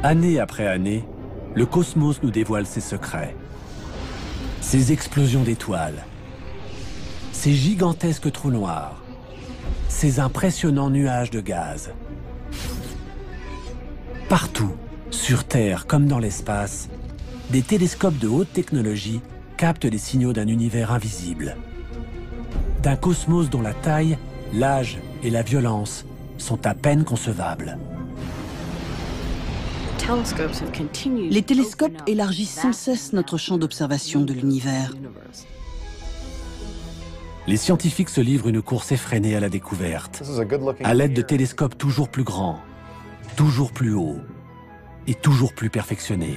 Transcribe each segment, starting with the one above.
Année après année, le cosmos nous dévoile ses secrets. Ses explosions d'étoiles, ses gigantesques trous noirs, ces impressionnants nuages de gaz. Partout, sur Terre comme dans l'espace, des télescopes de haute technologie captent les signaux d'un univers invisible. D'un cosmos dont la taille, l'âge et la violence sont à peine concevables. Les télescopes élargissent sans cesse notre champ d'observation de l'univers. Les scientifiques se livrent une course effrénée à la découverte, à l'aide de télescopes toujours plus grands, toujours plus hauts et toujours plus perfectionnés.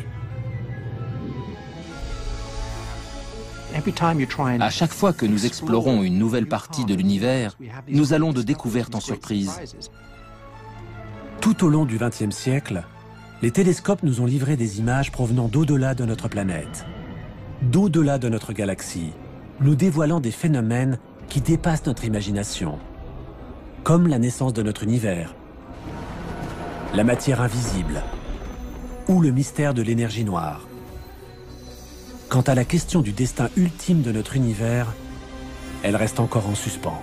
À chaque fois que nous explorons une nouvelle partie de l'univers, nous allons de découverte en surprise. Tout au long du XXe siècle, les télescopes nous ont livré des images provenant d'au-delà de notre planète, d'au-delà de notre galaxie, nous dévoilant des phénomènes qui dépassent notre imagination, comme la naissance de notre univers, la matière invisible ou le mystère de l'énergie noire. Quant à la question du destin ultime de notre univers, elle reste encore en suspens.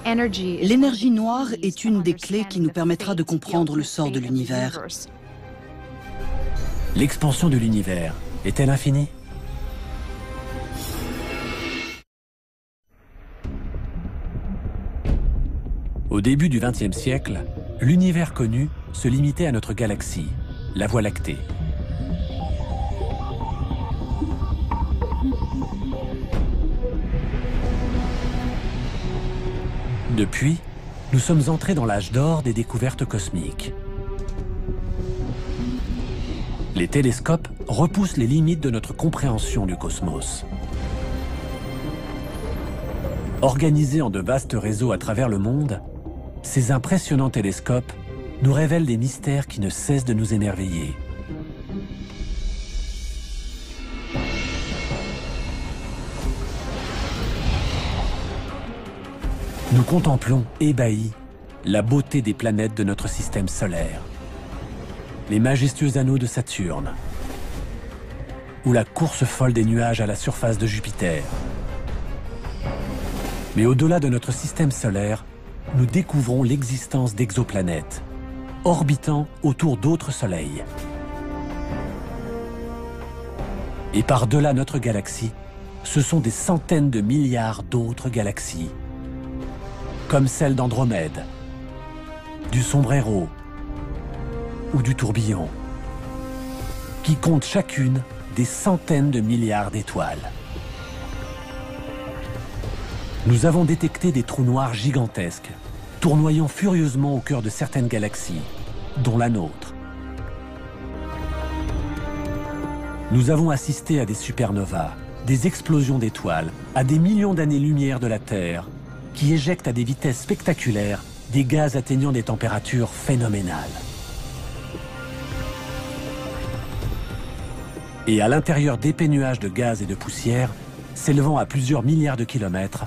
L'énergie noire est une des clés qui nous permettra de comprendre le sort de l'univers. L'expansion de l'univers est-elle infinie? Au début du XXe siècle, l'univers connu se limitait à notre galaxie, la Voie lactée. Depuis, nous sommes entrés dans l'âge d'or des découvertes cosmiques. Les télescopes repoussent les limites de notre compréhension du cosmos. Organisés en de vastes réseaux à travers le monde, ces impressionnants télescopes nous révèlent des mystères qui ne cessent de nous émerveiller. Nous contemplons, ébahis, la beauté des planètes de notre système solaire, les majestueux anneaux de Saturne, ou la course folle des nuages à la surface de Jupiter. Mais au-delà de notre système solaire, nous découvrons l'existence d'exoplanètes, orbitant autour d'autres soleils. Et par-delà notre galaxie, ce sont des centaines de milliards d'autres galaxies, comme celle d'Andromède, du Sombrero ou du Tourbillon, qui comptent chacune des centaines de milliards d'étoiles. Nous avons détecté des trous noirs gigantesques, tournoyant furieusement au cœur de certaines galaxies, dont la nôtre. Nous avons assisté à des supernovas, des explosions d'étoiles, à des millions d'années-lumière de la Terre, qui éjectent à des vitesses spectaculaires des gaz atteignant des températures phénoménales. Et à l'intérieur d'épais nuages de gaz et de poussière, s'élevant à plusieurs milliards de kilomètres,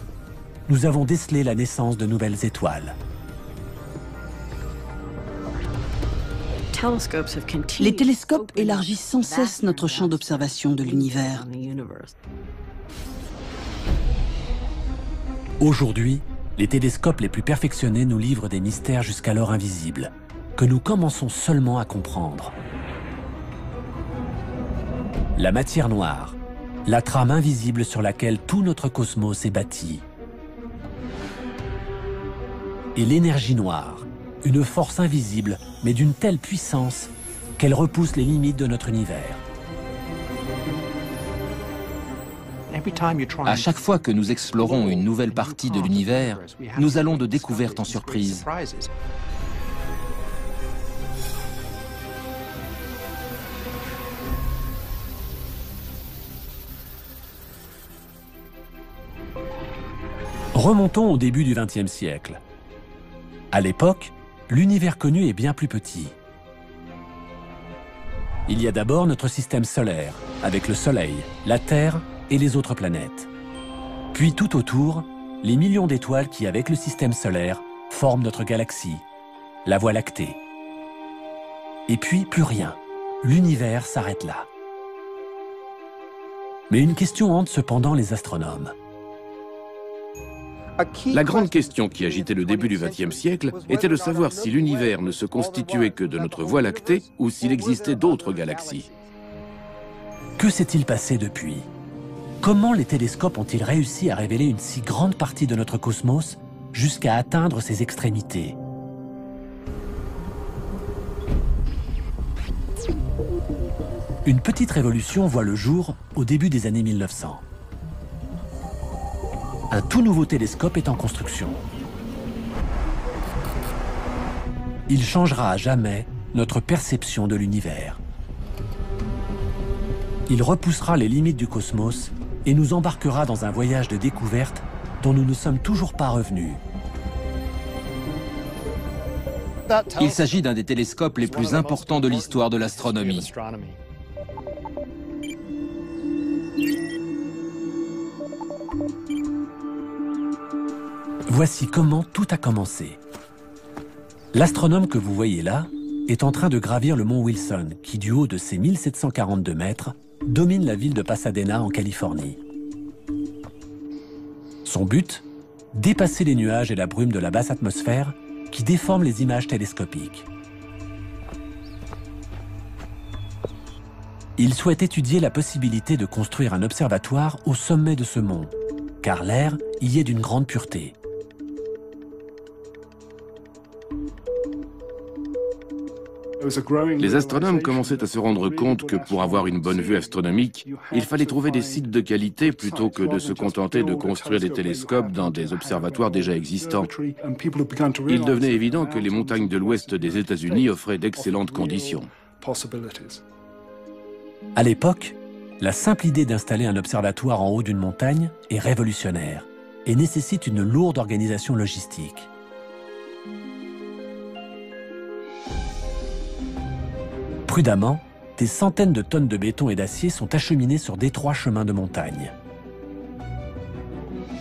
nous avons décelé la naissance de nouvelles étoiles. Les télescopes élargissent sans cesse notre champ d'observation de l'univers. Aujourd'hui, les télescopes les plus perfectionnés nous livrent des mystères jusqu'alors invisibles, que nous commençons seulement à comprendre. La matière noire, la trame invisible sur laquelle tout notre cosmos est bâti. Et l'énergie noire, une force invisible, mais d'une telle puissance qu'elle repousse les limites de notre univers. À chaque fois que nous explorons une nouvelle partie de l'univers, nous allons de découverte en surprise. Remontons au début du XXe siècle. À l'époque, l'univers connu est bien plus petit. Il y a d'abord notre système solaire, avec le Soleil, la Terre et les autres planètes. Puis tout autour, les millions d'étoiles qui, avec le système solaire, forment notre galaxie, la Voie lactée. Et puis, plus rien. L'univers s'arrête là. Mais une question hante cependant les astronomes. La grande question qui agitait le début du XXe siècle était de savoir si l'univers ne se constituait que de notre Voie lactée ou s'il existait d'autres galaxies. Que s'est-il passé depuis? Comment les télescopes ont-ils réussi à révéler une si grande partie de notre cosmos jusqu'à atteindre ses extrémités? Une petite révolution voit le jour au début des années 1900. Un tout nouveau télescope est en construction. Il changera à jamais notre perception de l'univers. Il repoussera les limites du cosmos et nous embarquera dans un voyage de découverte dont nous ne sommes toujours pas revenus. Il s'agit d'un des télescopes les plus importants de l'histoire de l'astronomie. Voici comment tout a commencé. L'astronome que vous voyez là est en train de gravir le mont Wilson, qui du haut de ses 1742 mètres, domine la ville de Pasadena en Californie. Son but? Dépasser les nuages et la brume de la basse atmosphère qui déforment les images télescopiques. Il souhaite étudier la possibilité de construire un observatoire au sommet de ce mont, car l'air y est d'une grande pureté. Les astronomes commençaient à se rendre compte que pour avoir une bonne vue astronomique, il fallait trouver des sites de qualité plutôt que de se contenter de construire des télescopes dans des observatoires déjà existants. Il devenait évident que les montagnes de l'ouest des États-Unis offraient d'excellentes conditions. À l'époque, la simple idée d'installer un observatoire en haut d'une montagne est révolutionnaire et nécessite une lourde organisation logistique. Prudemment, des centaines de tonnes de béton et d'acier sont acheminées sur d'étroits chemins de montagne.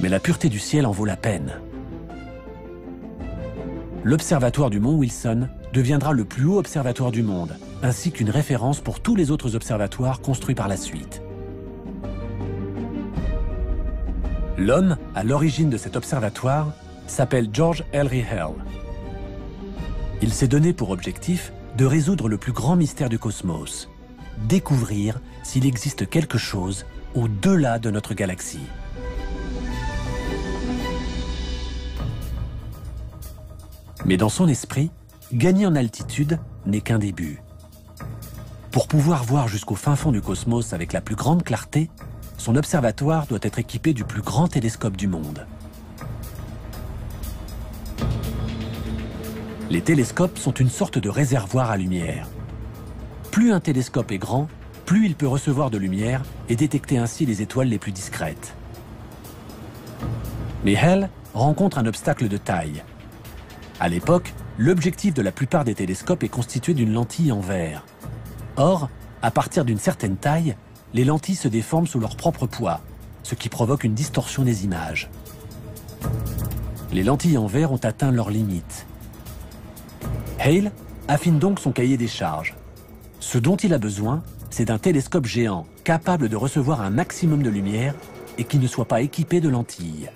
Mais la pureté du ciel en vaut la peine. L'observatoire du mont Wilson deviendra le plus haut observatoire du monde, ainsi qu'une référence pour tous les autres observatoires construits par la suite. L'homme à l'origine de cet observatoire s'appelle George Ellery Hale. Il s'est donné pour objectif de résoudre le plus grand mystère du cosmos, découvrir s'il existe quelque chose au-delà de notre galaxie. Mais dans son esprit, gagner en altitude n'est qu'un début. Pour pouvoir voir jusqu'au fin fond du cosmos avec la plus grande clarté, son observatoire doit être équipé du plus grand télescope du monde. Les télescopes sont une sorte de réservoir à lumière. Plus un télescope est grand, plus il peut recevoir de lumière et détecter ainsi les étoiles les plus discrètes. Mais Hale rencontre un obstacle de taille. À l'époque, l'objectif de la plupart des télescopes est constitué d'une lentille en verre. Or, à partir d'une certaine taille, les lentilles se déforment sous leur propre poids, ce qui provoque une distorsion des images. Les lentilles en verre ont atteint leurs limites. Hale affine donc son cahier des charges. Ce dont il a besoin, c'est d'un télescope géant capable de recevoir un maximum de lumière et qui ne soit pas équipé de lentilles.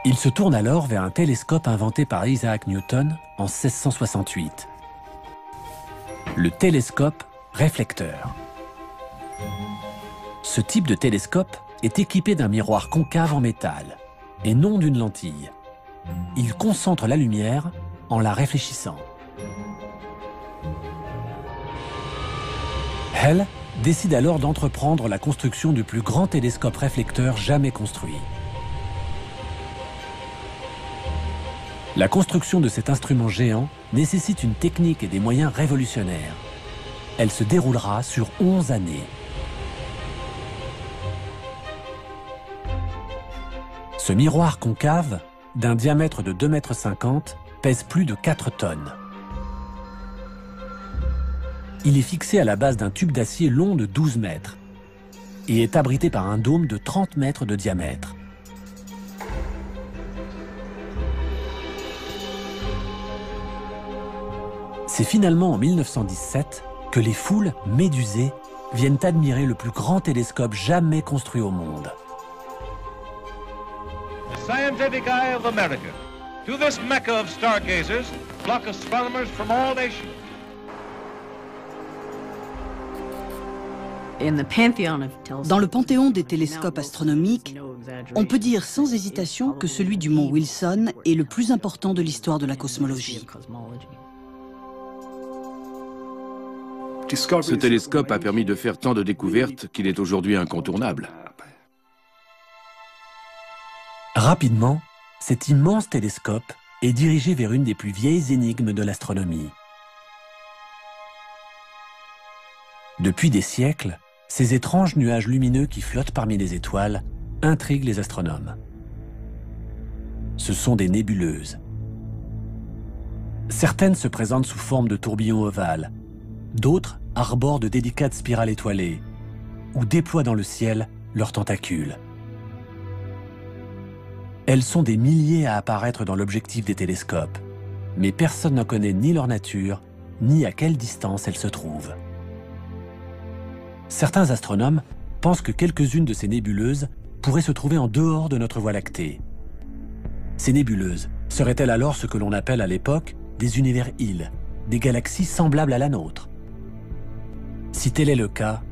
Il se tourne alors vers un télescope inventé par Isaac Newton en 1668. Le télescope réflecteur. Ce type de télescope est équipé d'un miroir concave en métal et non d'une lentille. Il concentre la lumière en la réfléchissant. Hale décide alors d'entreprendre la construction du plus grand télescope réflecteur jamais construit. La construction de cet instrument géant nécessite une technique et des moyens révolutionnaires. Elle se déroulera sur 11 années. Ce miroir concave, d'un diamètre de 2,50 m, pèse plus de 4 tonnes. Il est fixé à la base d'un tube d'acier long de 12 mètres et est abrité par un dôme de 30 mètres de diamètre. C'est finalement en 1917 que les foules, médusées, viennent admirer le plus grand télescope jamais construit au monde. The scientific eye of America. To this mecca of stargazers flock astronomers from all nations. Dans le panthéon des télescopes astronomiques, on peut dire sans hésitation que celui du mont Wilson est le plus important de l'histoire de la cosmologie. Ce télescope a permis de faire tant de découvertes qu'il est aujourd'hui incontournable. Rapidement, cet immense télescope est dirigé vers une des plus vieilles énigmes de l'astronomie. Depuis des siècles, ces étranges nuages lumineux qui flottent parmi les étoiles intriguent les astronomes. Ce sont des nébuleuses. Certaines se présentent sous forme de tourbillons ovales, d'autres arborent de délicates spirales étoilées ou déploient dans le ciel leurs tentacules. Elles sont des milliers à apparaître dans l'objectif des télescopes, mais personne n'en connaît ni leur nature, ni à quelle distance elles se trouvent. Certains astronomes pensent que quelques-unes de ces nébuleuses pourraient se trouver en dehors de notre Voie lactée. Ces nébuleuses seraient-elles alors ce que l'on appelle à l'époque des univers-îles, des galaxies semblables à la nôtre? Si tel est le cas,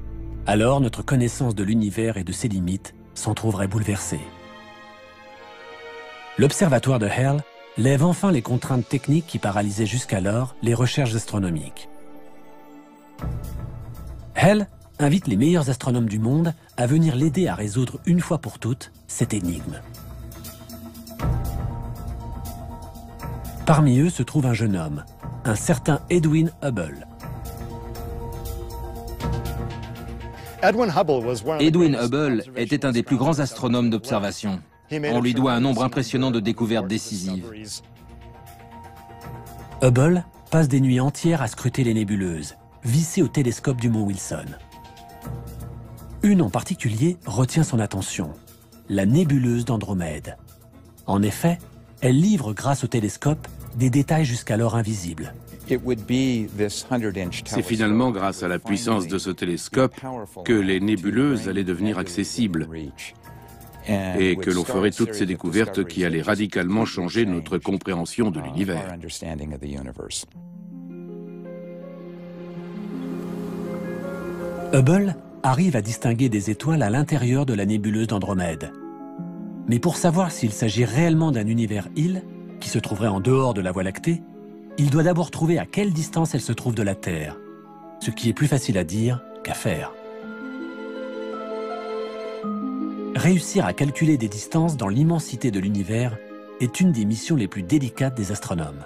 alors notre connaissance de l'univers et de ses limites s'en trouverait bouleversée. L'observatoire de Hale lève enfin les contraintes techniques qui paralysaient jusqu'alors les recherches astronomiques. Hale invite les meilleurs astronomes du monde à venir l'aider à résoudre une fois pour toutes cette énigme. Parmi eux se trouve un jeune homme, un certain Edwin Hubble. Edwin Hubble était un des plus grands astronomes d'observation. On lui doit un nombre impressionnant de découvertes décisives. Hubble passe des nuits entières à scruter les nébuleuses, vissées au télescope du mont Wilson. Une en particulier retient son attention, la nébuleuse d'Andromède. En effet, elle livre grâce au télescope des détails jusqu'alors invisibles. C'est finalement grâce à la puissance de ce télescope que les nébuleuses allaient devenir accessibles et que l'on ferait toutes ces découvertes qui allaient radicalement changer notre compréhension de l'univers. Hubble arrive à distinguer des étoiles à l'intérieur de la nébuleuse d'Andromède. Mais pour savoir s'il s'agit réellement d'un univers-île, qui se trouverait en dehors de la Voie lactée, il doit d'abord trouver à quelle distance elle se trouve de la Terre, ce qui est plus facile à dire qu'à faire. Réussir à calculer des distances dans l'immensité de l'univers est une des missions les plus délicates des astronomes.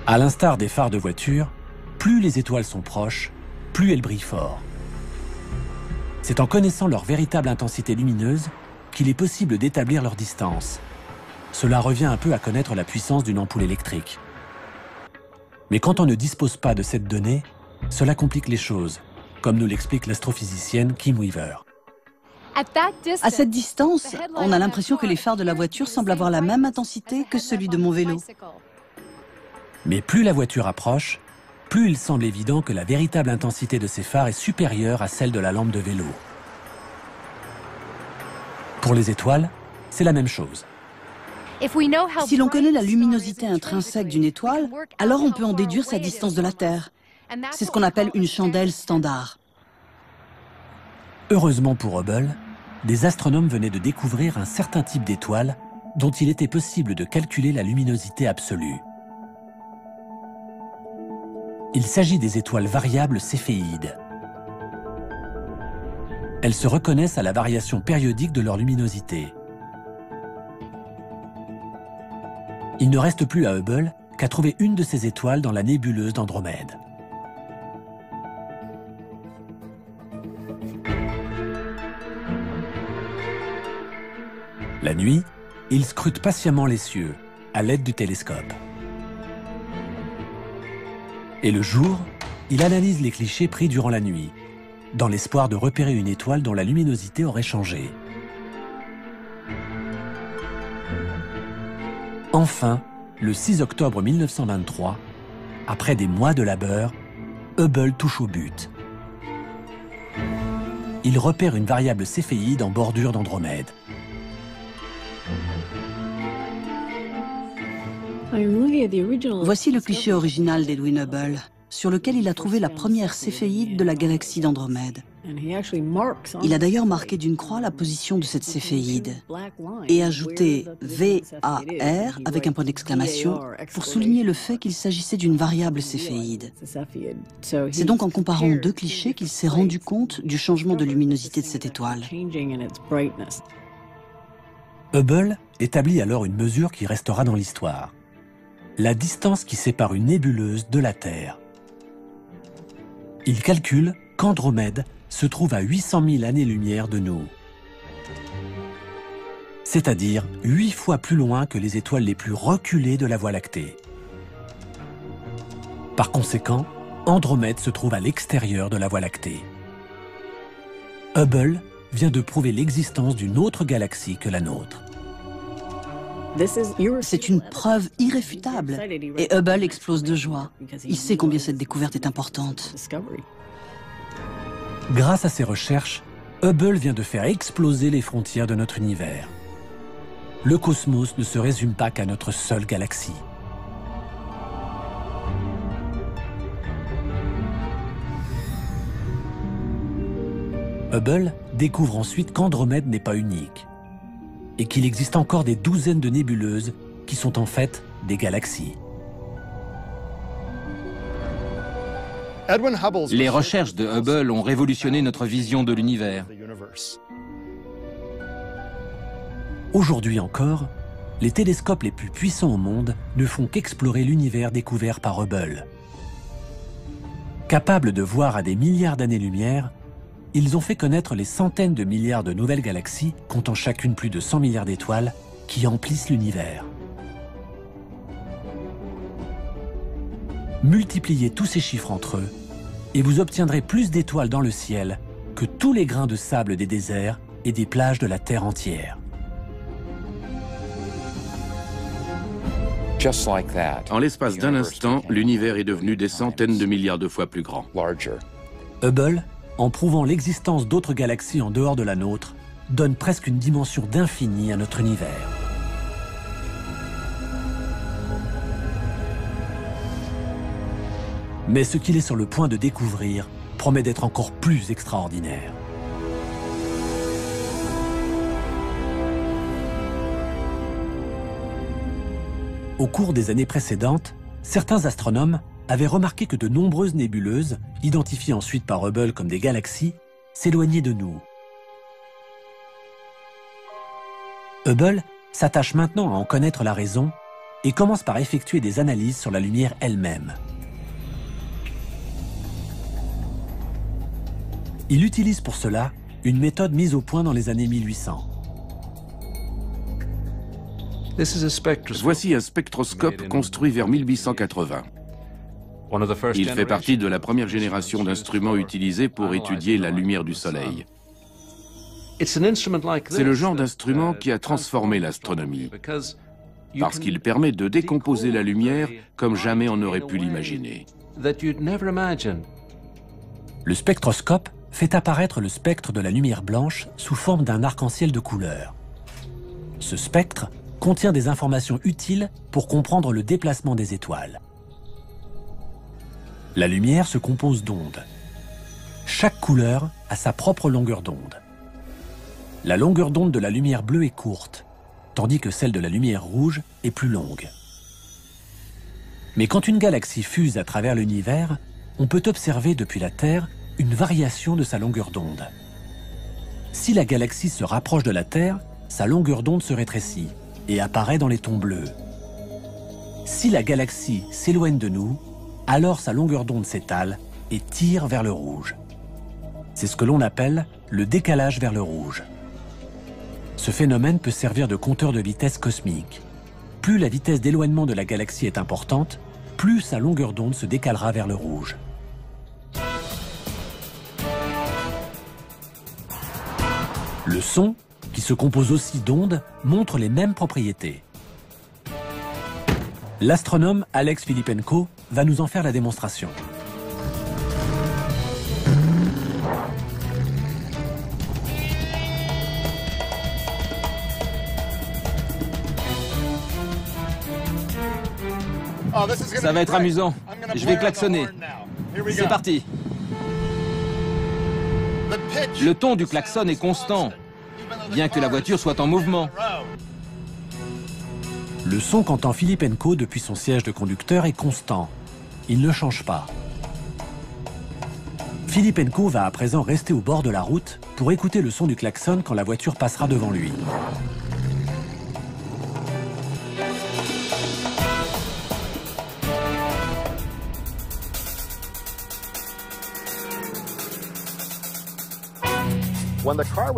À l'instar des phares de voiture, plus les étoiles sont proches, plus elles brillent fort. C'est en connaissant leur véritable intensité lumineuse qu'il est possible d'établir leur distance. Cela revient un peu à connaître la puissance d'une ampoule électrique. Mais quand on ne dispose pas de cette donnée, cela complique les choses, comme nous l'explique l'astrophysicienne Kim Weaver. À cette distance, on a l'impression que les phares de la voiture semblent avoir la même intensité que celui de mon vélo. Mais plus la voiture approche, plus il semble évident que la véritable intensité de ces phares est supérieure à celle de la lampe de vélo. Pour les étoiles, c'est la même chose. Si l'on connaît la luminosité intrinsèque d'une étoile, alors on peut en déduire sa distance de la Terre. C'est ce qu'on appelle une chandelle standard. Heureusement pour Hubble, des astronomes venaient de découvrir un certain type d'étoile dont il était possible de calculer la luminosité absolue. Il s'agit des étoiles variables céphéides. Elles se reconnaissent à la variation périodique de leur luminosité. Il ne reste plus à Hubble qu'à trouver une de ces étoiles dans la nébuleuse d'Andromède. La nuit, il scrute patiemment les cieux, à l'aide du télescope. Et le jour, il analyse les clichés pris durant la nuit, dans l'espoir de repérer une étoile dont la luminosité aurait changé. Enfin, le 6 octobre 1923, après des mois de labeur, Hubble touche au but. Il repère une variable céphéide en bordure d'Andromède. Voici le cliché original d'Edwin Hubble, sur lequel il a trouvé la première céphéide de la galaxie d'Andromède. Il a d'ailleurs marqué d'une croix la position de cette céphéide et ajouté VAR avec un point d'exclamation pour souligner le fait qu'il s'agissait d'une variable céphéide. C'est donc en comparant deux clichés qu'il s'est rendu compte du changement de luminosité de cette étoile. Hubble établit alors une mesure qui restera dans l'histoire. La distance qui sépare une nébuleuse de la Terre. Il calcule qu'Andromède se trouve à 800 000 années-lumière de nous. C'est-à-dire 8 fois plus loin que les étoiles les plus reculées de la Voie lactée. Par conséquent, Andromède se trouve à l'extérieur de la Voie lactée. Hubble vient de prouver l'existence d'une autre galaxie que la nôtre. C'est une preuve irréfutable et Hubble explose de joie. Il sait combien cette découverte est importante. Grâce à ses recherches, Hubble vient de faire exploser les frontières de notre univers. Le cosmos ne se résume pas qu'à notre seule galaxie. Hubble découvre ensuite qu'Andromède n'est pas unique et qu'il existe encore des douzaines de nébuleuses qui sont en fait des galaxies. Les recherches de Hubble ont révolutionné notre vision de l'univers. Aujourd'hui encore, les télescopes les plus puissants au monde ne font qu'explorer l'univers découvert par Hubble. Capables de voir à des milliards d'années-lumière, ils ont fait connaître les centaines de milliards de nouvelles galaxies, comptant chacune plus de 100 milliards d'étoiles, qui emplissent l'univers. Multipliez tous ces chiffres entre eux, et vous obtiendrez plus d'étoiles dans le ciel que tous les grains de sable des déserts et des plages de la Terre entière. En l'espace d'un instant, l'univers est devenu des centaines de milliards de fois plus grand. Hubble, en prouvant l'existence d'autres galaxies en dehors de la nôtre, donne presque une dimension d'infini à notre univers. Mais ce qu'il est sur le point de découvrir promet d'être encore plus extraordinaire. Au cours des années précédentes, certains astronomes avaient remarqué que de nombreuses nébuleuses, identifiées ensuite par Hubble comme des galaxies, s'éloignaient de nous. Hubble s'attache maintenant à en connaître la raison et commence par effectuer des analyses sur la lumière elle-même. Il utilise pour cela une méthode mise au point dans les années 1800. Voici un spectroscope construit vers 1880. Il fait partie de la première génération d'instruments utilisés pour étudier la lumière du Soleil. C'est le genre d'instrument qui a transformé l'astronomie, parce qu'il permet de décomposer la lumière comme jamais on n'aurait pu l'imaginer. Le spectroscope fait apparaître le spectre de la lumière blanche sous forme d'un arc-en-ciel de couleurs. Ce spectre contient des informations utiles pour comprendre le déplacement des étoiles. La lumière se compose d'ondes. Chaque couleur a sa propre longueur d'onde. La longueur d'onde de la lumière bleue est courte, tandis que celle de la lumière rouge est plus longue. Mais quand une galaxie fuse à travers l'univers, on peut observer depuis la Terre une variation de sa longueur d'onde. Si la galaxie se rapproche de la Terre, sa longueur d'onde se rétrécit et apparaît dans les tons bleus. Si la galaxie s'éloigne de nous, alors sa longueur d'onde s'étale et tire vers le rouge. C'est ce que l'on appelle le décalage vers le rouge. Ce phénomène peut servir de compteur de vitesse cosmique. Plus la vitesse d'éloignement de la galaxie est importante, plus sa longueur d'onde se décalera vers le rouge. Le son, qui se compose aussi d'ondes, montre les mêmes propriétés. L'astronome Alex Filippenko va nous en faire la démonstration. Ça va être amusant. Je vais klaxonner. C'est parti. Le ton du klaxon est constant, bien que la voiture soit en mouvement. Le son qu'entend Filippenko depuis son siège de conducteur est constant. Il ne change pas. Filippenko va à présent rester au bord de la route pour écouter le son du klaxon quand la voiture passera devant lui.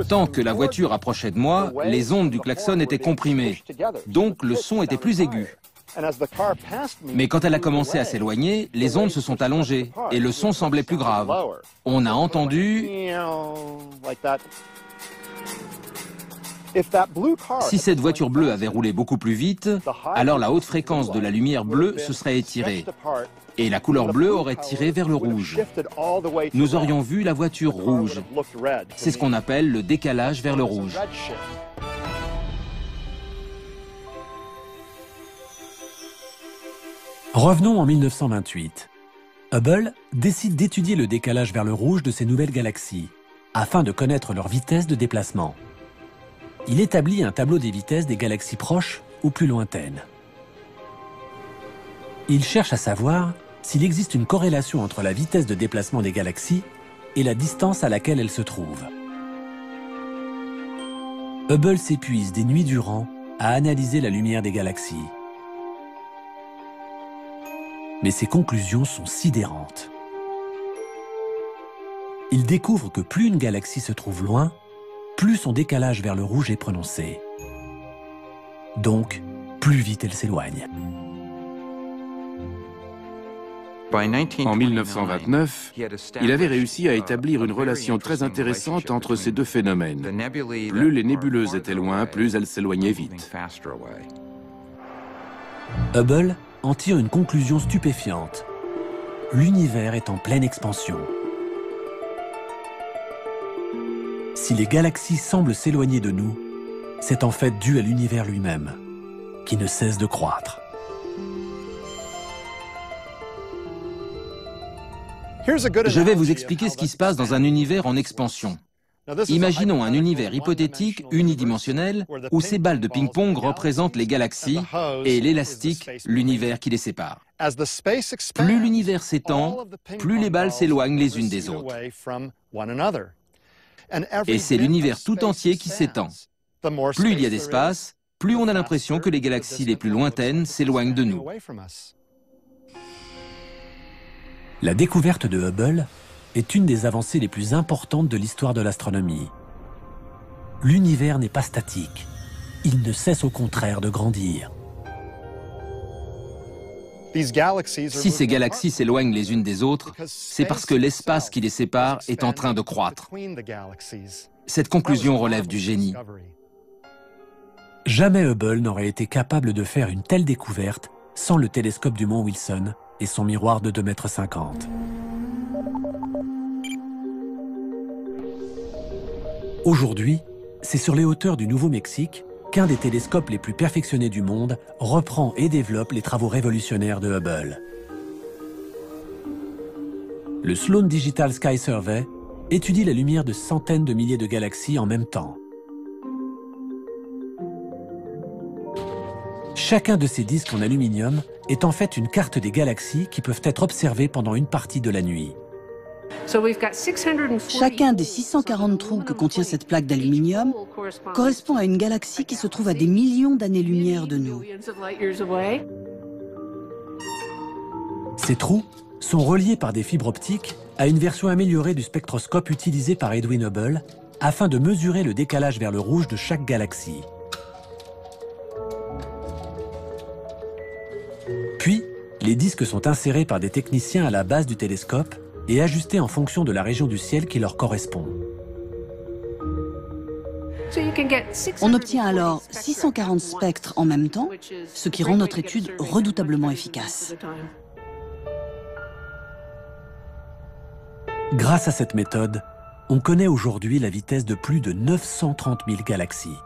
Tant que la voiture approchait de moi, les ondes du klaxon étaient comprimées, donc le son était plus aigu. Mais quand elle a commencé à s'éloigner, les ondes se sont allongées et le son semblait plus grave. On a entendu... Si cette voiture bleue avait roulé beaucoup plus vite, alors la haute fréquence de la lumière bleue se serait étirée et la couleur bleue aurait tiré vers le rouge. Nous aurions vu la voiture rouge. C'est ce qu'on appelle le décalage vers le rouge. Revenons en 1928. Hubble décide d'étudier le décalage vers le rouge de ces nouvelles galaxies, afin de connaître leur vitesse de déplacement. Il établit un tableau des vitesses des galaxies proches ou plus lointaines. Il cherche à savoir s'il existe une corrélation entre la vitesse de déplacement des galaxies et la distance à laquelle elles se trouvent. Hubble s'épuise des nuits durant à analyser la lumière des galaxies. Mais ses conclusions sont sidérantes. Il découvre que plus une galaxie se trouve loin, plus son décalage vers le rouge est prononcé. Donc, plus vite elle s'éloigne. En 1929, il avait réussi à établir une relation très intéressante entre ces deux phénomènes. Plus les nébuleuses étaient loin, plus elles s'éloignaient vite. Hubble en tire une conclusion stupéfiante. L'univers est en pleine expansion. Si les galaxies semblent s'éloigner de nous, c'est en fait dû à l'univers lui-même, qui ne cesse de croître. Je vais vous expliquer ce qui se passe dans un univers en expansion. Imaginons un univers hypothétique unidimensionnel où ces balles de ping-pong représentent les galaxies et l'élastique, l'univers qui les sépare. Plus l'univers s'étend, plus les balles s'éloignent les unes des autres. Et c'est l'univers tout entier qui s'étend. Plus il y a d'espace, plus on a l'impression que les galaxies les plus lointaines s'éloignent de nous. La découverte de Hubble est une des avancées les plus importantes de l'histoire de l'astronomie. L'univers n'est pas statique. Il ne cesse au contraire de grandir. Si ces galaxies s'éloignent les unes des autres, c'est parce que l'espace qui les sépare est en train de croître. Cette conclusion relève du génie. Jamais Hubble n'aurait été capable de faire une telle découverte sans le télescope du mont Wilson et son miroir de 2,50 m. Aujourd'hui, c'est sur les hauteurs du Nouveau-Mexique qu'un des télescopes les plus perfectionnés du monde reprend et développe les travaux révolutionnaires de Hubble. Le Sloan Digital Sky Survey étudie la lumière de centaines de milliers de galaxies en même temps. Chacun de ces disques en aluminium est en fait une carte des galaxies qui peuvent être observées pendant une partie de la nuit. Chacun des 640 trous que contient cette plaque d'aluminium correspond à une galaxie qui se trouve à des millions d'années-lumière de nous. Ces trous sont reliés par des fibres optiques à une version améliorée du spectroscope utilisé par Edwin Hubble afin de mesurer le décalage vers le rouge de chaque galaxie. Puis, les disques sont insérés par des techniciens à la base du télescope et ajustés en fonction de la région du ciel qui leur correspond. On obtient alors 640 spectres en même temps, ce qui rend notre étude redoutablement efficace. Grâce à cette méthode, on connaît aujourd'hui la vitesse de plus de 930 000 galaxies.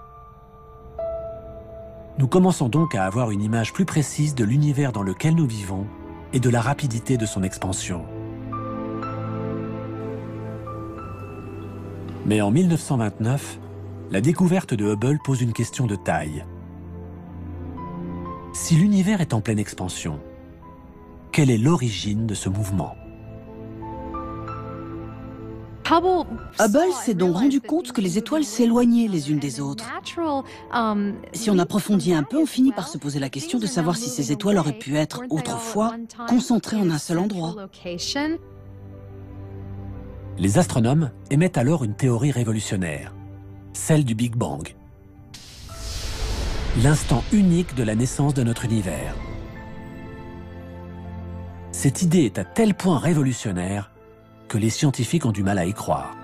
Nous commençons donc à avoir une image plus précise de l'univers dans lequel nous vivons et de la rapidité de son expansion. Mais en 1929, la découverte de Hubble pose une question de taille. Si l'univers est en pleine expansion, quelle est l'origine de ce mouvement ? Hubble s'est donc rendu compte que les étoiles s'éloignaient les unes des autres. Si on approfondit un peu, on finit par se poser la question de savoir si ces étoiles auraient pu être autrefois concentrées en un seul endroit. Les astronomes émettent alors une théorie révolutionnaire, celle du Big Bang. L'instant unique de la naissance de notre univers. Cette idée est à tel point révolutionnaire que les scientifiques ont du mal à y croire.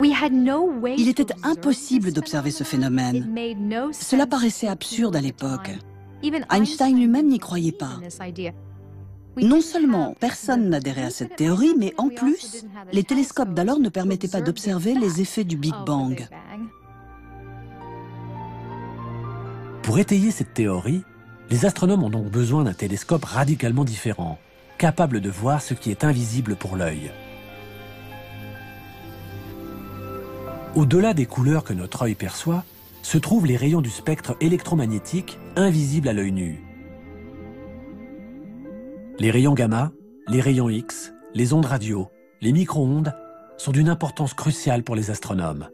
Il était impossible d'observer ce phénomène. Cela paraissait absurde à l'époque. Einstein lui-même n'y croyait pas. Non seulement personne n'adhérait à cette théorie, mais en plus, les télescopes d'alors ne permettaient pas d'observer les effets du Big Bang. Pour étayer cette théorie, les astronomes ont donc besoin d'un télescope radicalement différent, capable de voir ce qui est invisible pour l'œil. Au-delà des couleurs que notre œil perçoit, se trouvent les rayons du spectre électromagnétique invisibles à l'œil nu. Les rayons gamma, les rayons X, les ondes radio, les micro-ondes sont d'une importance cruciale pour les astronomes.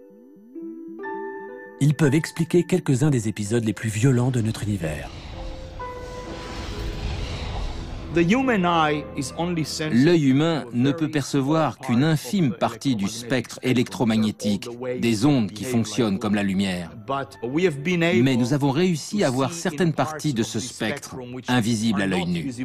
Ils peuvent expliquer quelques-uns des épisodes les plus violents de notre univers. L'œil humain ne peut percevoir qu'une infime partie du spectre électromagnétique, des ondes qui fonctionnent comme la lumière. Mais nous avons réussi à voir certaines parties de ce spectre, invisibles à l'œil nu. «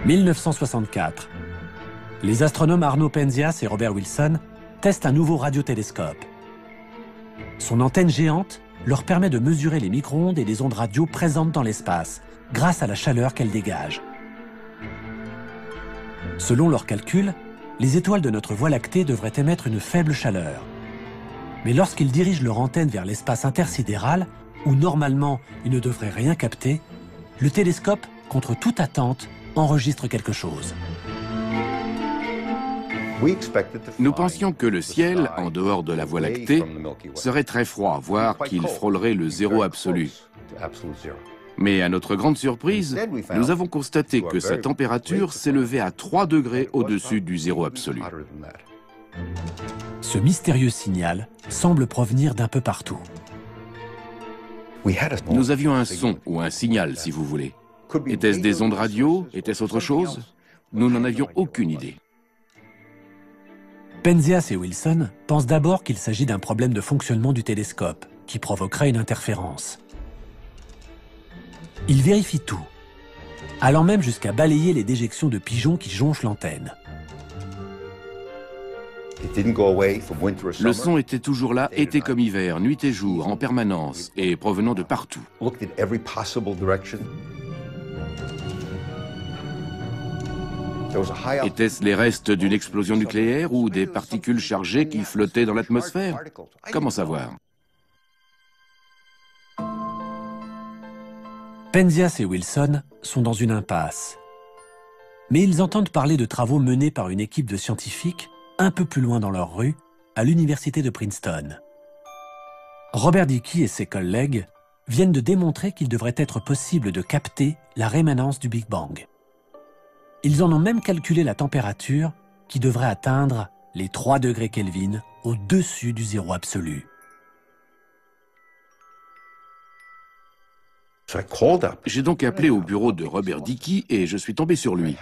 1964. Les astronomes Arno Penzias et Robert Wilson testent un nouveau radiotélescope. Son antenne géante leur permet de mesurer les micro-ondes et les ondes radio présentes dans l'espace, grâce à la chaleur qu'elles dégagent. Selon leurs calculs, les étoiles de notre Voie lactée devraient émettre une faible chaleur. Mais lorsqu'ils dirigent leur antenne vers l'espace intersidéral, où normalement ils ne devraient rien capter, le télescope, contre toute attente, enregistre quelque chose. Nous pensions que le ciel, en dehors de la Voie lactée, serait très froid, voire qu'il frôlerait le zéro absolu. Mais à notre grande surprise, nous avons constaté que sa température s'élevait à 3 degrés au-dessus du zéro absolu. Ce mystérieux signal semble provenir d'un peu partout. Nous avions un son, ou un signal, si vous voulez. Était-ce des ondes radio? Était-ce autre chose? Nous n'en avions aucune idée. Penzias et Wilson pensent d'abord qu'il s'agit d'un problème de fonctionnement du télescope, qui provoquerait une interférence. Ils vérifient tout, allant même jusqu'à balayer les déjections de pigeons qui jonchent l'antenne. Le son était toujours là, été comme hiver, nuit et jour, en permanence, et provenant de partout. Étaient-ce les restes d'une explosion nucléaire ou des particules chargées qui flottaient dans l'atmosphère? Comment savoir? Penzias et Wilson sont dans une impasse. Mais ils entendent parler de travaux menés par une équipe de scientifiques un peu plus loin dans leur rue, à l'université de Princeton. Robert Dicke et ses collègues viennent de démontrer qu'il devrait être possible de capter la rémanence du Big Bang. Ils en ont même calculé la température qui devrait atteindre les 3 degrés Kelvin au-dessus du zéro absolu. J'ai donc appelé au bureau de Robert Dicke et je suis tombé sur lui.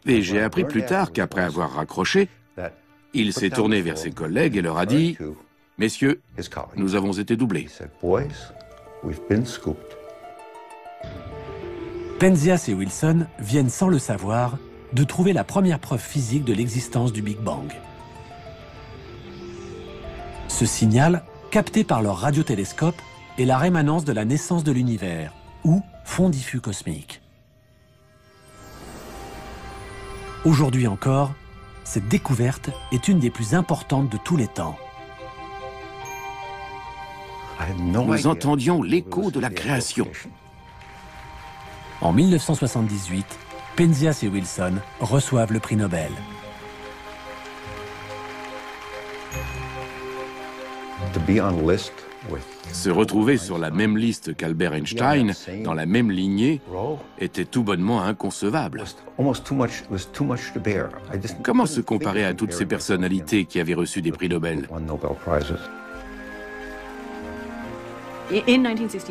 Et j'ai appris plus tard qu'après avoir raccroché, il s'est tourné vers ses collègues et leur a dit « Messieurs, nous avons été doublés. Penzias et Wilson viennent sans le savoir de trouver la première preuve physique de l'existence du Big Bang. Ce signal, capté par leur radiotélescope, est la rémanence de la naissance de l'univers, ou fond diffus cosmique. Aujourd'hui encore, cette découverte est une des plus importantes de tous les temps. Nous entendions l'écho de la création. En 1978, Penzias et Wilson reçoivent le prix Nobel. Se retrouver sur la même liste qu'Albert Einstein, dans la même lignée, était tout bonnement inconcevable. Comment se comparer à toutes ces personnalités qui avaient reçu des prix Nobel?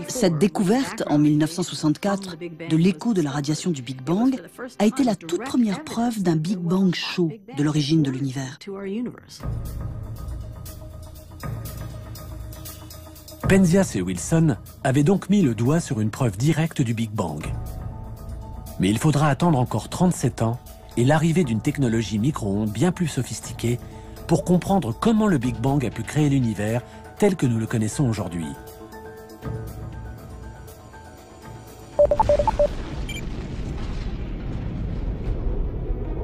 Cette découverte, en 1964, de l'écho de la radiation du Big Bang a été la toute première preuve d'un Big Bang chaud de l'origine de l'univers. Penzias et Wilson avaient donc mis le doigt sur une preuve directe du Big Bang. Mais il faudra attendre encore 37 ans et l'arrivée d'une technologie micro-ondes bien plus sophistiquée pour comprendre comment le Big Bang a pu créer l'univers tel que nous le connaissons aujourd'hui.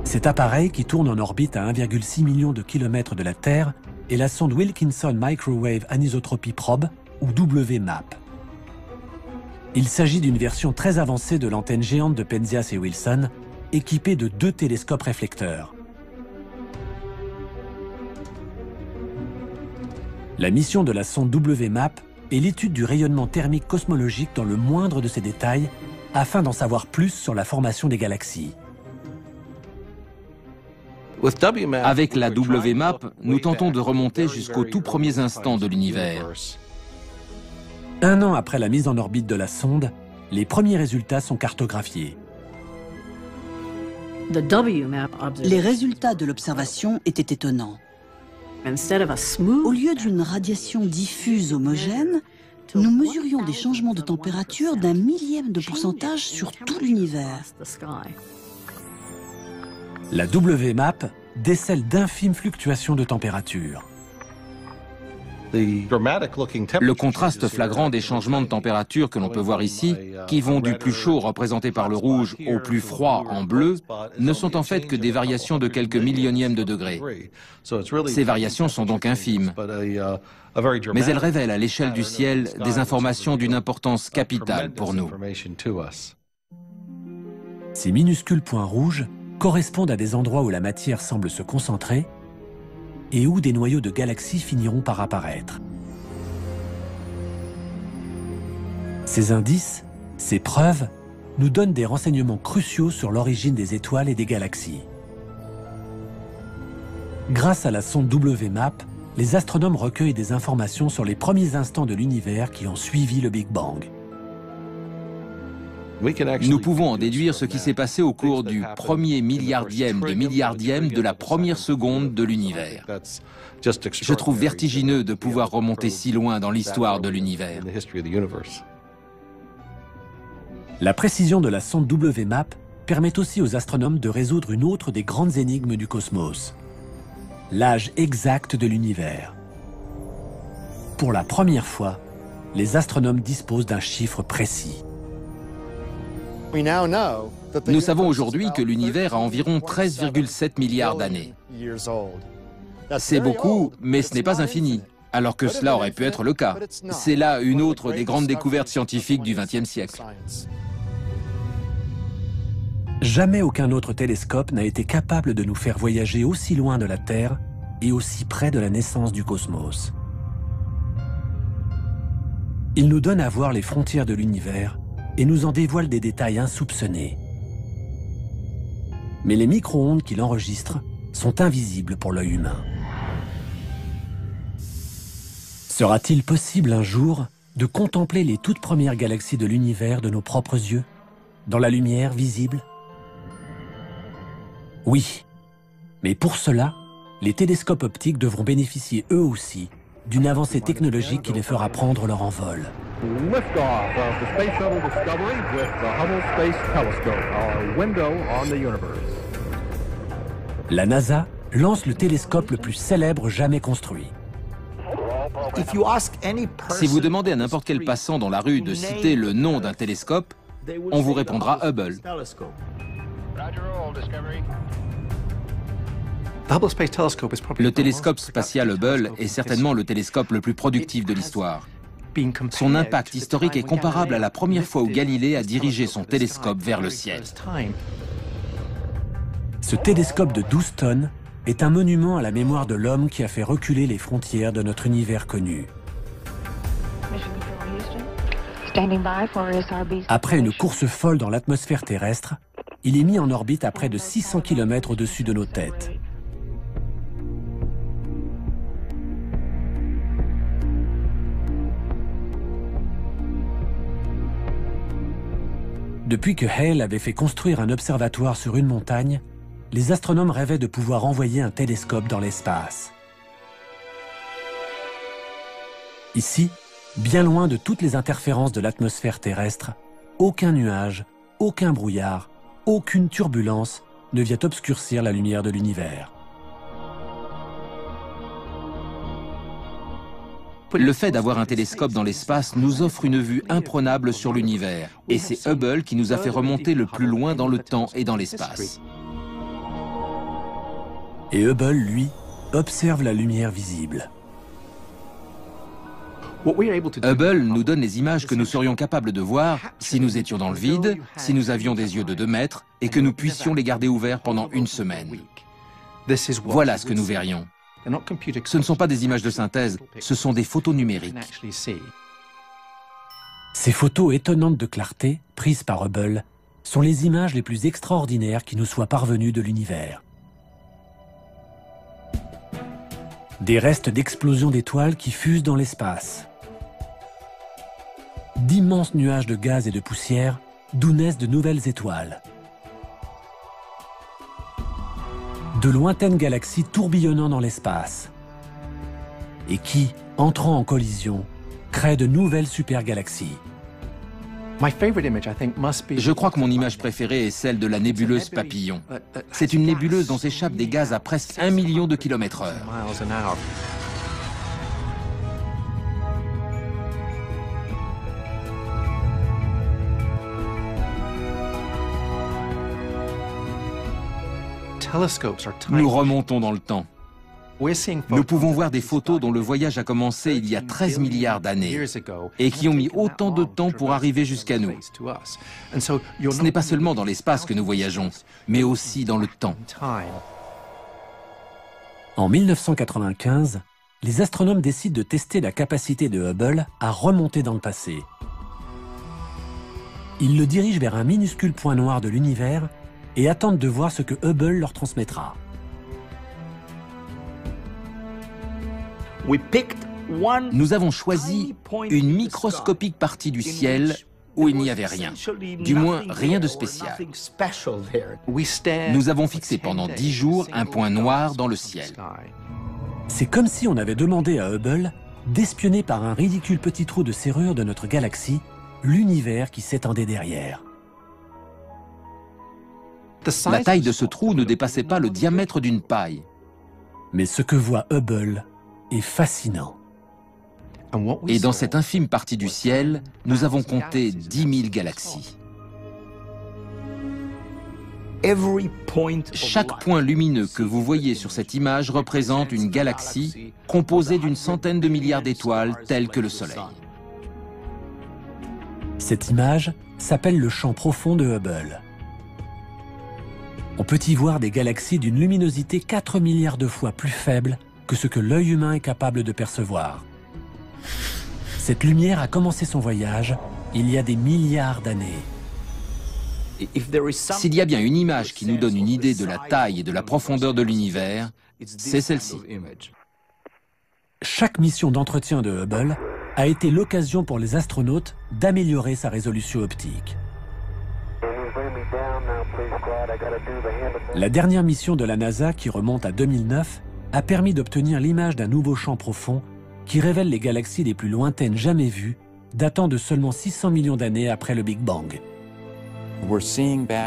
Cet appareil, qui tourne en orbite à 1,6 million de kilomètres de la Terre, est la sonde Wilkinson Microwave Anisotropy Probe, ou WMAP. Il s'agit d'une version très avancée de l'antenne géante de Penzias et Wilson, équipée de 2 télescopes réflecteurs. La mission de la sonde WMAP est l'étude du rayonnement thermique cosmologique dans le moindre de ses détails, afin d'en savoir plus sur la formation des galaxies. Avec la WMAP, nous tentons de remonter jusqu'aux tout premiers instants de l'univers. 1 an après la mise en orbite de la sonde, les premiers résultats sont cartographiés. Les résultats de l'observation étaient étonnants. Au lieu d'une radiation diffuse homogène, nous mesurions des changements de température d'1 millième de pourcentage sur tout l'univers. La WMAP décèle d'infimes fluctuations de température. Le contraste flagrant des changements de température que l'on peut voir ici, qui vont du plus chaud représenté par le rouge au plus froid en bleu, ne sont en fait que des variations de quelques millionièmes de degrés. Ces variations sont donc infimes, mais elles révèlent à l'échelle du ciel des informations d'une importance capitale pour nous. Ces minuscules points rouges correspondent à des endroits où la matière semble se concentrer et où des noyaux de galaxies finiront par apparaître. Ces indices, ces preuves, nous donnent des renseignements cruciaux sur l'origine des étoiles et des galaxies. Grâce à la sonde WMAP, les astronomes recueillent des informations sur les premiers instants de l'univers qui ont suivi le Big Bang. Nous pouvons en déduire ce qui s'est passé au cours du premier milliardième de la première seconde de l'univers. Je trouve vertigineux de pouvoir remonter si loin dans l'histoire de l'univers. La précision de la sonde WMAP permet aussi aux astronomes de résoudre une autre des grandes énigmes du cosmos: l'âge exact de l'univers. Pour la première fois, les astronomes disposent d'un chiffre précis. Nous savons aujourd'hui que l'univers a environ 13,7 milliards d'années. C'est beaucoup, mais ce n'est pas infini, alors que cela aurait pu être le cas. C'est là une autre des grandes découvertes scientifiques du XXe siècle. Jamais aucun autre télescope n'a été capable de nous faire voyager aussi loin de la Terre et aussi près de la naissance du cosmos. Il nous donne à voir les frontières de l'univers et nous en dévoile des détails insoupçonnés. Mais les micro-ondes qu'il enregistre sont invisibles pour l'œil humain. Sera-t-il possible un jour de contempler les toutes premières galaxies de l'univers de nos propres yeux, dans la lumière visible? Oui, mais pour cela, les télescopes optiques devront bénéficier eux aussi d'une avancée technologique qui les fera prendre leur envol. Liftoff of the Space Shuttle Discovery with the Hubble Space Telescope, our window on the universe. La NASA lance le télescope le plus célèbre jamais construit. Si vous demandez à n'importe quel passant dans la rue de citer le nom d'un télescope, on vous répondra Hubble. Le télescope spatial Hubble est certainement le télescope le plus productif de l'histoire. Son impact historique est comparable à la première fois où Galilée a dirigé son télescope vers le ciel. Ce télescope de 12 tonnes est un monument à la mémoire de l'homme qui a fait reculer les frontières de notre univers connu. Après une course folle dans l'atmosphère terrestre, il est mis en orbite à près de 600 km au-dessus de nos têtes. Depuis que Hale avait fait construire un observatoire sur une montagne, les astronomes rêvaient de pouvoir envoyer un télescope dans l'espace. Ici, bien loin de toutes les interférences de l'atmosphère terrestre, aucun nuage, aucun brouillard, aucune turbulence ne vient obscurcir la lumière de l'univers. Le fait d'avoir un télescope dans l'espace nous offre une vue imprenable sur l'univers, et c'est Hubble qui nous a fait remonter le plus loin dans le temps et dans l'espace. Et Hubble, lui, observe la lumière visible. Hubble nous donne les images que nous serions capables de voir si nous étions dans le vide, si nous avions des yeux de 2 mètres, et que nous puissions les garder ouverts pendant 1 semaine. Voilà ce que nous verrions. Ce ne sont pas des images de synthèse, ce sont des photos numériques. Ces photos étonnantes de clarté, prises par Hubble, sont les images les plus extraordinaires qui nous soient parvenues de l'univers. Des restes d'explosions d'étoiles qui fusent dans l'espace. D'immenses nuages de gaz et de poussière, d'où naissent de nouvelles étoiles. De lointaines galaxies tourbillonnant dans l'espace et qui, entrant en collision, créent de nouvelles supergalaxies. Je crois que mon image préférée est celle de la nébuleuse Papillon. C'est une nébuleuse dont s'échappent des gaz à presque 1 million de km/h. Nous remontons dans le temps. Nous pouvons voir des photos dont le voyage a commencé il y a 13 milliards d'années et qui ont mis autant de temps pour arriver jusqu'à nous. Ce n'est pas seulement dans l'espace que nous voyageons, mais aussi dans le temps. En 1995, les astronomes décident de tester la capacité de Hubble à remonter dans le passé. Ils le dirigent vers un minuscule point noir de l'univers et attendent de voir ce que Hubble leur transmettra. Nous avons choisi une microscopique partie du ciel où il n'y avait rien, du moins rien de spécial. Nous avons fixé pendant 10 jours un point noir dans le ciel. C'est comme si on avait demandé à Hubble d'espionner par un ridicule petit trou de serrure de notre galaxie l'univers qui s'étendait derrière. La taille de ce trou ne dépassait pas le diamètre d'une paille. Mais ce que voit Hubble est fascinant. Et dans cette infime partie du ciel, nous avons compté 10 000 galaxies. Chaque point lumineux que vous voyez sur cette image représente une galaxie composée d'une centaine de milliards d'étoiles telles que le Soleil. Cette image s'appelle le champ profond de Hubble. On peut y voir des galaxies d'une luminosité 4 milliards de fois plus faible que ce que l'œil humain est capable de percevoir. Cette lumière a commencé son voyage il y a des milliards d'années. S'il y a bien une image qui nous donne une idée de la taille et de la profondeur de l'univers, c'est celle-ci. Chaque mission d'entretien de Hubble a été l'occasion pour les astronautes d'améliorer sa résolution optique. La dernière mission de la NASA, qui remonte à 2009, a permis d'obtenir l'image d'un nouveau champ profond qui révèle les galaxies les plus lointaines jamais vues, datant de seulement 600 millions d'années après le Big Bang.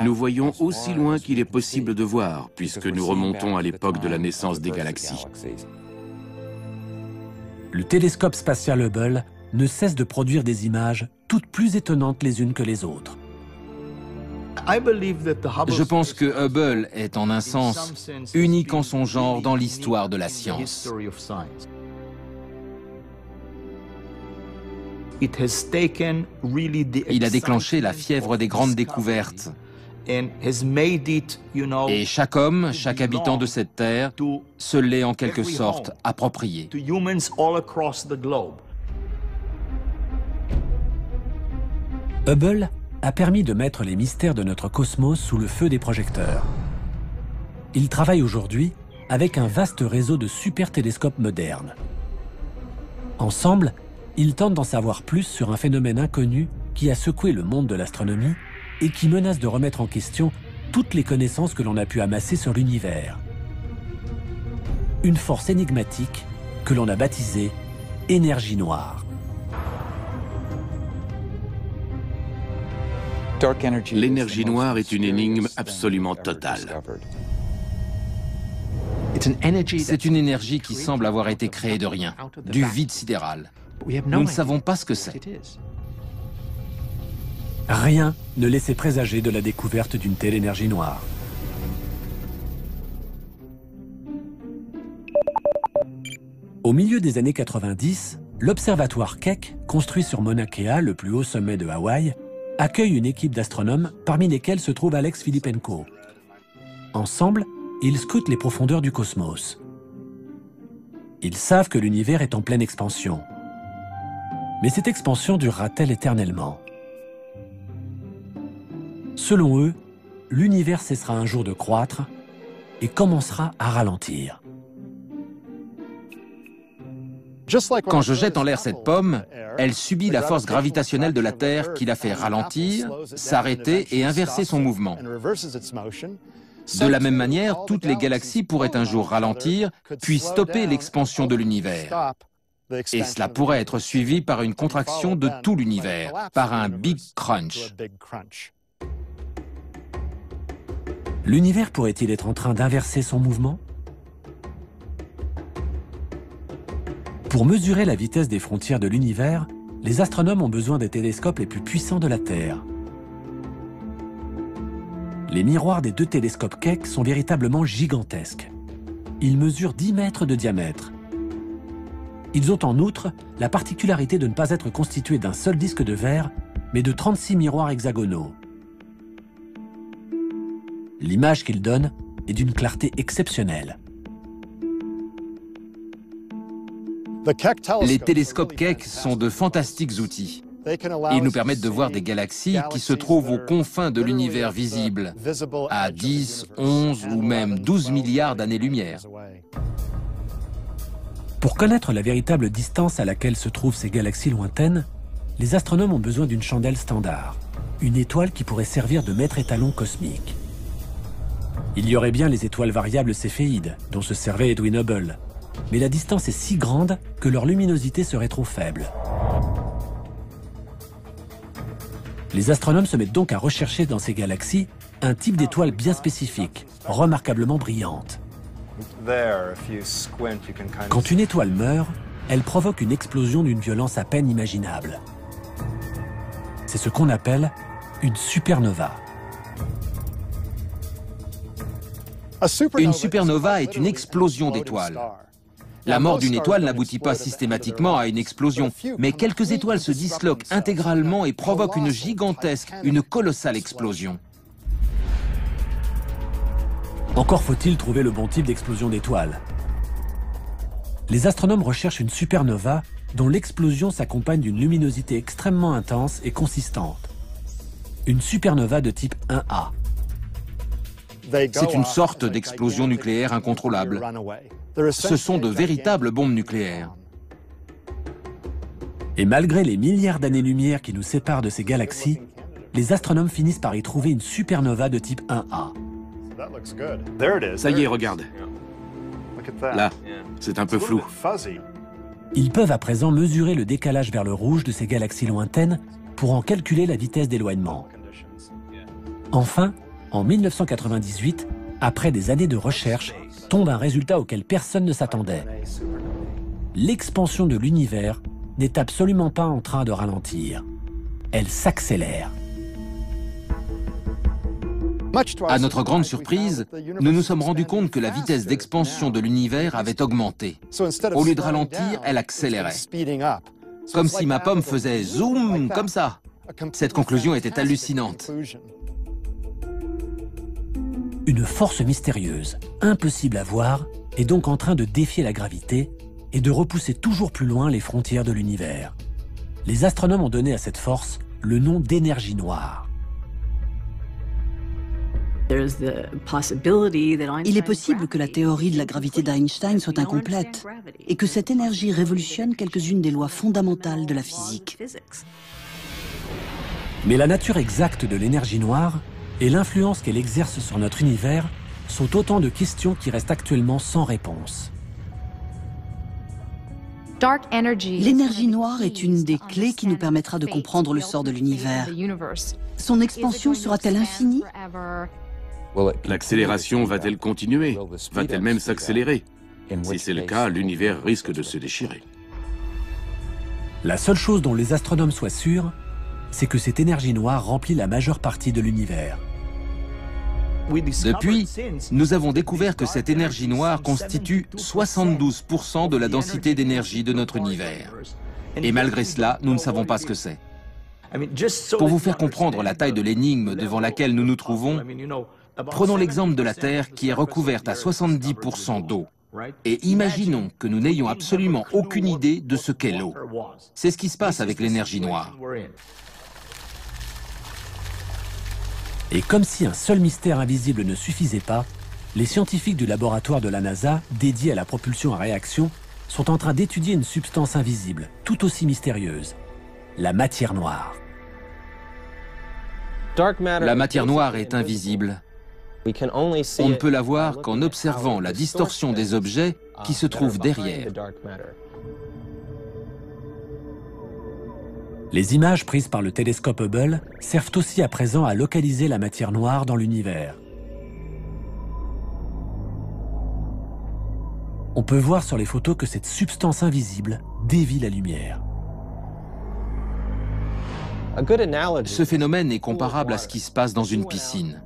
Nous voyons aussi loin qu'il est possible de voir, puisque nous remontons à l'époque de la naissance des galaxies. Le télescope spatial Hubble ne cesse de produire des images toutes plus étonnantes les unes que les autres. Je pense que Hubble est en un sens unique en son genre dans l'histoire de la science. Il a déclenché la fièvre des grandes découvertes. Et chaque homme, chaque habitant de cette terre, se l'est en quelque sorte approprié. Hubble a permis de mettre les mystères de notre cosmos sous le feu des projecteurs. Il travaille aujourd'hui avec un vaste réseau de super télescopes modernes. Ensemble, ils tentent d'en savoir plus sur un phénomène inconnu qui a secoué le monde de l'astronomie et qui menace de remettre en question toutes les connaissances que l'on a pu amasser sur l'univers. Une force énigmatique que l'on a baptisée énergie noire. L'énergie noire est une énigme absolument totale. C'est une énergie qui semble avoir été créée de rien, du vide sidéral. Nous ne savons pas ce que c'est. Rien ne laissait présager de la découverte d'une telle énergie noire. Au milieu des années 90, l'observatoire Keck, construit sur Mauna Kea, le plus haut sommet de Hawaï, accueille une équipe d'astronomes parmi lesquels se trouve Alex Filippenko. Ensemble, ils scrutent les profondeurs du cosmos. Ils savent que l'univers est en pleine expansion. Mais cette expansion durera-t-elle éternellement? Selon eux, l'univers cessera un jour de croître et commencera à ralentir. Quand je jette en l'air cette pomme, elle subit la force gravitationnelle de la Terre qui la fait ralentir, s'arrêter et inverser son mouvement. De la même manière, toutes les galaxies pourraient un jour ralentir, puis stopper l'expansion de l'univers. Et cela pourrait être suivi par une contraction de tout l'univers, par un Big Crunch. L'univers pourrait-il être en train d'inverser son mouvement? Pour mesurer la vitesse des frontières de l'univers, les astronomes ont besoin des télescopes les plus puissants de la Terre. Les miroirs des deux télescopes Keck sont véritablement gigantesques. Ils mesurent 10 mètres de diamètre. Ils ont en outre la particularité de ne pas être constitués d'un seul disque de verre, mais de 36 miroirs hexagonaux. L'image qu'ils donnent est d'une clarté exceptionnelle. Les télescopes Keck sont de fantastiques outils. Ils nous permettent de voir des galaxies qui se trouvent aux confins de l'univers visible, à 10, 11 ou même 12 milliards d'années-lumière. Pour connaître la véritable distance à laquelle se trouvent ces galaxies lointaines, les astronomes ont besoin d'une chandelle standard, une étoile qui pourrait servir de maître étalon cosmique. Il y aurait bien les étoiles variables céphéides, dont se servait Edwin Hubble, mais la distance est si grande que leur luminosité serait trop faible. Les astronomes se mettent donc à rechercher dans ces galaxies un type d'étoile bien spécifique, remarquablement brillante. Quand une étoile meurt, elle provoque une explosion d'une violence à peine imaginable. C'est ce qu'on appelle une supernova. Une supernova est une explosion d'étoiles. La mort d'une étoile n'aboutit pas systématiquement à une explosion, mais quelques étoiles se disloquent intégralement et provoquent une gigantesque, une colossale explosion. Encore faut-il trouver le bon type d'explosion d'étoiles. Les astronomes recherchent une supernova dont l'explosion s'accompagne d'une luminosité extrêmement intense et consistante. Une supernova de type 1A. C'est une sorte d'explosion nucléaire incontrôlable. Ce sont de véritables bombes nucléaires. Et malgré les milliards d'années-lumière qui nous séparent de ces galaxies, les astronomes finissent par y trouver une supernova de type 1A. Ça y est, regarde. Là, c'est un peu flou. Ils peuvent à présent mesurer le décalage vers le rouge de ces galaxies lointaines pour en calculer la vitesse d'éloignement. Enfin, en 1998, après des années de recherche, tombe un résultat auquel personne ne s'attendait. L'expansion de l'univers n'est absolument pas en train de ralentir. Elle s'accélère. À notre grande surprise, nous nous sommes rendus compte que la vitesse d'expansion de l'univers avait augmenté. Au lieu de ralentir, elle accélérait. Comme si ma pomme faisait zoom, comme ça. Cette conclusion était hallucinante. Une force mystérieuse, impossible à voir, est donc en train de défier la gravité et de repousser toujours plus loin les frontières de l'univers. Les astronomes ont donné à cette force le nom d'énergie noire. Il est possible que la théorie de la gravité d'Einstein soit incomplète et que cette énergie révolutionne quelques-unes des lois fondamentales de la physique. Mais la nature exacte de l'énergie noire et l'influence qu'elle exerce sur notre univers sont autant de questions qui restent actuellement sans réponse. L'énergie noire est une des clés qui nous permettra de comprendre le sort de l'univers. Son expansion sera-t-elle infinie ? L'accélération va-t-elle continuer? Va-t-elle même s'accélérer? Si c'est le cas, l'univers risque de se déchirer. La seule chose dont les astronomes soient sûrs, c'est que cette énergie noire remplit la majeure partie de l'univers. Depuis, nous avons découvert que cette énergie noire constitue 72% de la densité d'énergie de notre univers. Et malgré cela, nous ne savons pas ce que c'est. Pour vous faire comprendre la taille de l'énigme devant laquelle nous nous trouvons, prenons l'exemple de la Terre qui est recouverte à 70% d'eau. Et imaginons que nous n'ayons absolument aucune idée de ce qu'est l'eau. C'est ce qui se passe avec l'énergie noire. Et comme si un seul mystère invisible ne suffisait pas, les scientifiques du laboratoire de la NASA, dédiés à la propulsion à réaction, sont en train d'étudier une substance invisible, tout aussi mystérieuse, la matière noire. La matière noire est invisible. On ne peut la voir qu'en observant la distorsion des objets qui se trouvent derrière. Les images prises par le télescope Hubble servent aussi à présent à localiser la matière noire dans l'univers. On peut voir sur les photos que cette substance invisible dévie la lumière. Ce phénomène est comparable à ce qui se passe dans une piscine.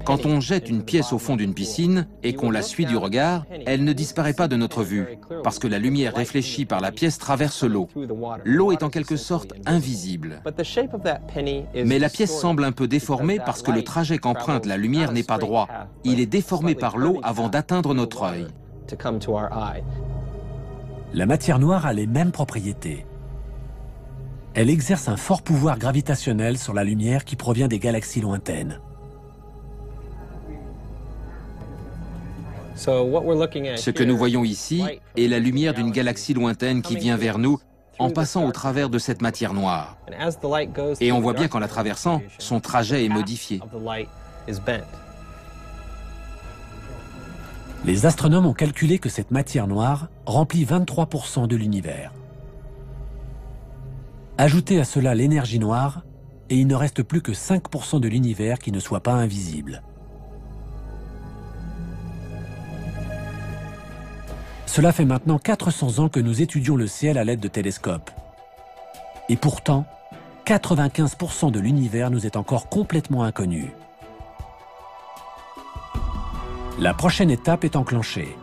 Quand on jette une pièce au fond d'une piscine et qu'on la suit du regard, elle ne disparaît pas de notre vue, parce que la lumière réfléchie par la pièce traverse l'eau. L'eau est en quelque sorte invisible. Mais la pièce semble un peu déformée parce que le trajet qu'emprunte la lumière n'est pas droit. Il est déformé par l'eau avant d'atteindre notre œil. La matière noire a les mêmes propriétés. Elle exerce un fort pouvoir gravitationnel sur la lumière qui provient des galaxies lointaines. Ce que nous voyons ici est la lumière d'une galaxie lointaine qui vient vers nous en passant au travers de cette matière noire. Et on voit bien qu'en la traversant, son trajet est modifié. Les astronomes ont calculé que cette matière noire remplit 23% de l'univers. Ajoutez à cela l'énergie noire, et il ne reste plus que 5% de l'univers qui ne soit pas invisible. Cela fait maintenant 400 ans que nous étudions le ciel à l'aide de télescopes. Et pourtant, 95% de l'univers nous est encore complètement inconnu. La prochaine étape est enclenchée.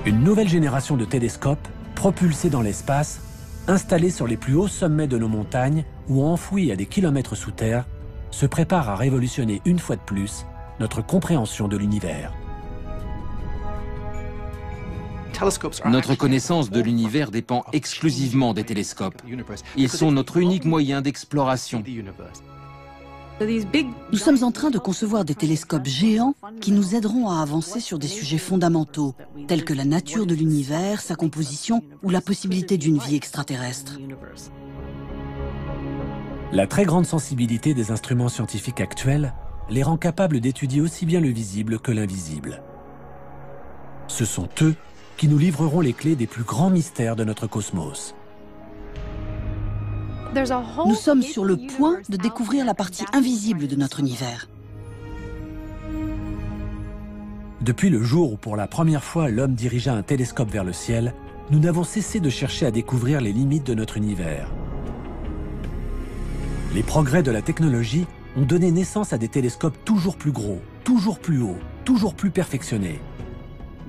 Une nouvelle génération de télescopes, propulsés dans l'espace, installés sur les plus hauts sommets de nos montagnes ou enfouis à des kilomètres sous terre, se prépare à révolutionner une fois de plus notre compréhension de l'univers. Notre connaissance de l'univers dépend exclusivement des télescopes. Ils sont notre unique moyen d'exploration. Nous sommes en train de concevoir des télescopes géants qui nous aideront à avancer sur des sujets fondamentaux, tels que la nature de l'univers, sa composition ou la possibilité d'une vie extraterrestre. La très grande sensibilité des instruments scientifiques actuels les rend capables d'étudier aussi bien le visible que l'invisible. Ce sont eux qui nous livreront les clés des plus grands mystères de notre cosmos. Nous sommes sur le point de découvrir la partie invisible de notre univers. Depuis le jour où pour la première fois l'homme dirigea un télescope vers le ciel, nous n'avons cessé de chercher à découvrir les limites de notre univers. Les progrès de la technologie ont donné naissance à des télescopes toujours plus gros, toujours plus hauts, toujours plus perfectionnés.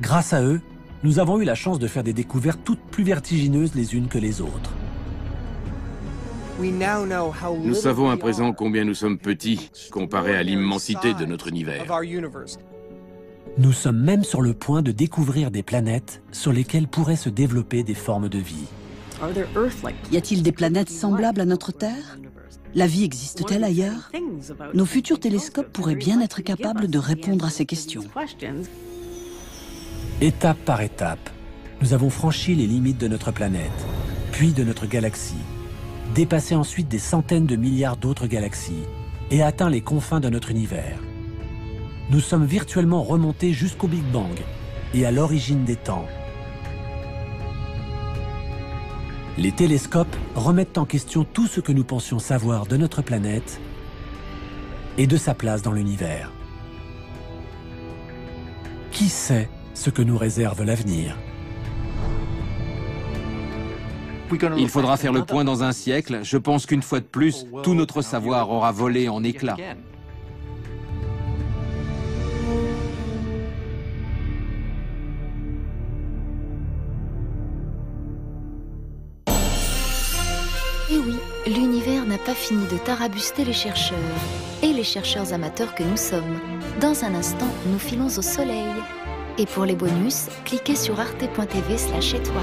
Grâce à eux, nous avons eu la chance de faire des découvertes toutes plus vertigineuses les unes que les autres. Nous savons à présent combien nous sommes petits comparé à l'immensité de notre univers. Nous sommes même sur le point de découvrir des planètes sur lesquelles pourraient se développer des formes de vie. Y a-t-il des planètes semblables à notre Terre? La vie existe-t-elle ailleurs? Nos futurs télescopes pourraient bien être capables de répondre à ces questions. Étape par étape, nous avons franchi les limites de notre planète, puis de notre galaxie, dépassé ensuite des centaines de milliards d'autres galaxies et atteint les confins de notre univers. Nous sommes virtuellement remontés jusqu'au Big Bang et à l'origine des temps. Les télescopes remettent en question tout ce que nous pensions savoir de notre planète et de sa place dans l'univers. Qui sait ce que nous réserve l'avenir? Il faudra faire le point dans un siècle. Je pense qu'une fois de plus, tout notre savoir aura volé en éclats. Et oui, l'univers n'a pas fini de tarabuster les chercheurs, et les chercheurs amateurs que nous sommes. Dans un instant, nous filons au soleil. Et pour les bonus, cliquez sur arte.tv/étoile.